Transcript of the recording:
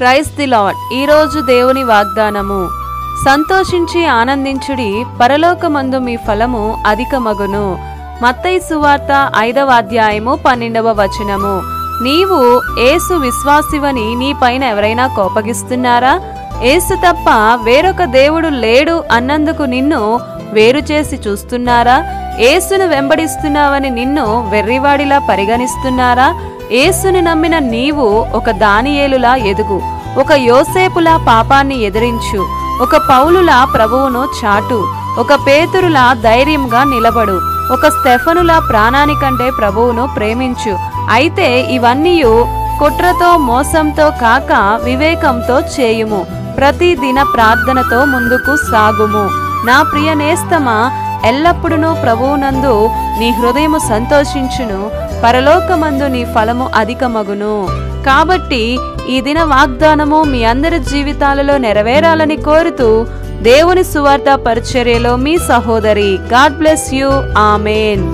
Praise the lord. ఈరోజు దేవుని వాగ్దానము. సంతోషించి ఆనందించుడి, పరలోకమందు మీ ఫలము అధికమగును. మత్తయి సువార్త 5వ అధ్యాయము 12వ వచనము. నీవు యేసు విశ్వాసివని నీ పైన ఎవరైనా కోపగిస్తున్నారా? యేసు తప్ప వేరొక దేవుడు లేడు అన్నందుకు నిన్ను వేరు చేసి చూస్తున్నారా? యేసును వెంబడిస్తున్నావని నిన్ను వెర్రివాడిలా పరిగణిస్తున్నారా? యేసుని నమ్మిన నీవు ఒక దానియేలులా ఎదుగు, ఒక యోసేపులా పాపాన్ని ఎదిరించు, ఒక పౌలులా ప్రభువును చాటు, ఒక పేతురులా ధైర్యంగా నిలబడు, ఒక స్టెఫనులా ప్రాణానికంటే ప్రభువును ప్రేమించు. అయితే ఇవన్నీ కుట్రతో మోసంతో కాక వివేకంతో చేయుము. ప్రతి దిన ప్రార్థనతో ముందుకు సాగుము. నా ప్రియ నేస్తమా, ఎల్లప్పుడూ ప్రభువునందు నీ హృదయము సంతోషించును, పరలోకమందు నీ ఫలము అధికమగును. కాబట్టి ఈ దిన వాగ్దానము మీ అందరి జీవితాలలో నెరవేరాలని కోరుతూ దేవుని సువార్త పరిచర్యలో మీ సహోదరి. God bless you. ఆమెన్.